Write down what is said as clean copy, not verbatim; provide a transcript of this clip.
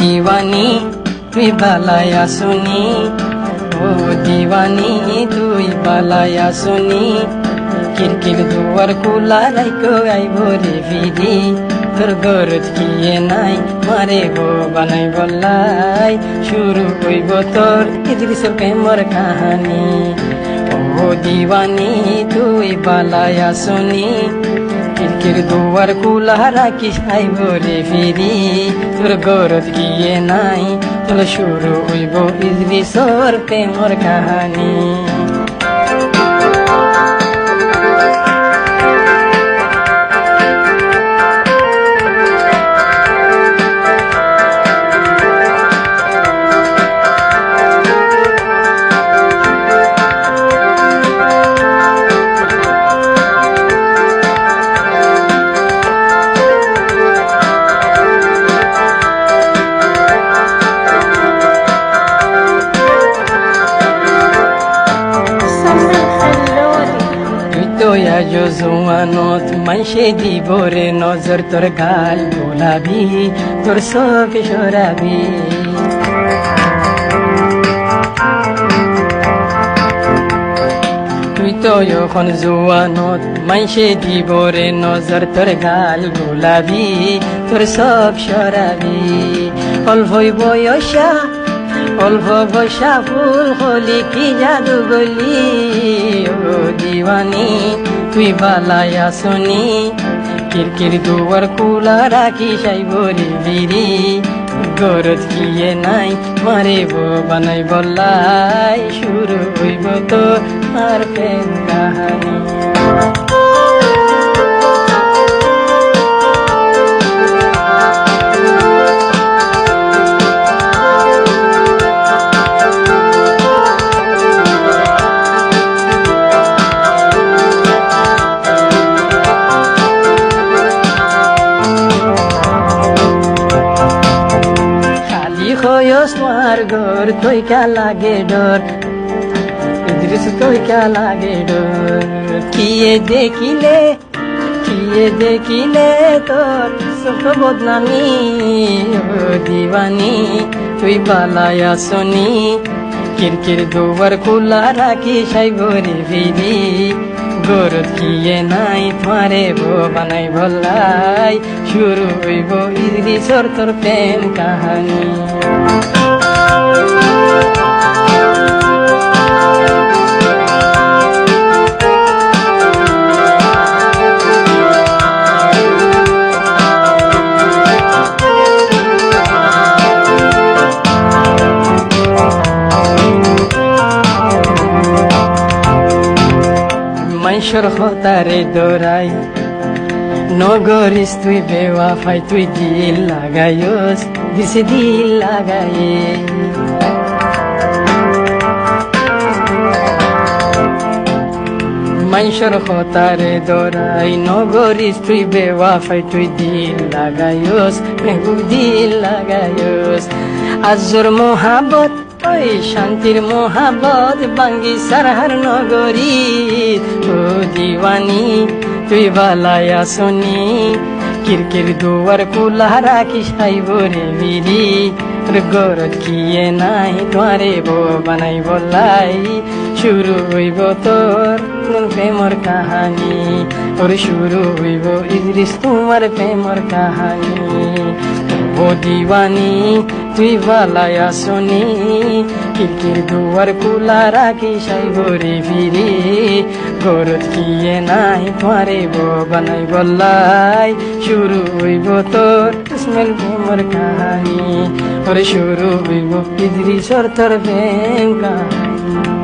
দিওয়ানি তুই বালায়া শুনি, ও দিওয়ানি তুই বালায়া শুনি, কিরকির দুয়ার খোলা রাইকো আইব রে ফিরি, তোর গরজ কিয়ে নাই মারে গো বানাই বললাই, শুরু হইব তোর ইদ্রিসের প্রেমর কাহানি। ও দিওয়ানি তুই বালায়া শুনি, কিরকির দুয়ার খোলা রাখিস আইব রে ফিরি, তোর গরজ গিয়ে নাই তোর শুরু হইব ইদ্রিসের প্রেমর কাহানি। জোয়ানত মাইসে দিব রে নজর, তোর গাল গোলাবি তোর চোখ সরাবি, তুই তো এখন জোয়ানত মাইসে দিব রে নজর, তোর গাল গোলাবি তোর চোখ সরাবি, অল্পই বয়সা অল্প বসা ফুল হলি কি জাদু গলি, ও দিওয়ানি তুই বালায়া শুনি, কিরকির দুয়ার খোলা রাখি সাইবরি বিরি, গরজ কিয়ে নাই মারে বো বানাই বললাই, শুরু হইব তো আর প্রেম কাহানি। তোমার ঘর তুই কা লাগে ডর, ইদ্রিস তুই কা লাগে ডর, কিয়ে দেখিলে তোর সুখ বদনামি, ও দিওয়ানি তুই বালায়া শুনি, কিরকির দুয়ার খোলা রাখি সাইবরি ফিরি, গরজ কিয়ে নাই তোমারে বো বানাই বললাই, শুরু হইব ইদ্রিসের তোর প্রেম কাহানি। মাইশর হতারে দৌড়াই নগরিস তুই বেওয়াফাই, তুই দিল লাগাইস দিছে দিল লাগাই, মাইশর হতারে দৌড়াই নগরিস তুই বেওয়াফাই, তুই দিল লাগাইস মেহবুব দিল লাগাইস, আজর মোহাবত ওই শান্তির মোহাবত বাঙ্গি সারহার নগরী, ও দিওয়ানি তুই বালায়া শুনি, কিরকির দুয়ার খোলা রাখিস আইব রে বিরি, তোর গরজ কিয়ে নাই তোমারে বো বানাই বললাই, শুরু হইব তোর প্রেমর কাহানি, তোর শুরু হইব ইদ্রিস তোমার প্রেমর কাহানি। ও দিওয়ানি তুই বালায়া শুনি, কিরকির দুয়ার খোলা রাখি সাইবরি ফিরি, গরজ কিয়ে নাই তোমারে বো বানাই বললাই, শুরু হইব তোর ইসমাইল প্রেমর কাহানি, ওরে শুরু হইব ইদ্রিসের তোর প্রেম কাহানি।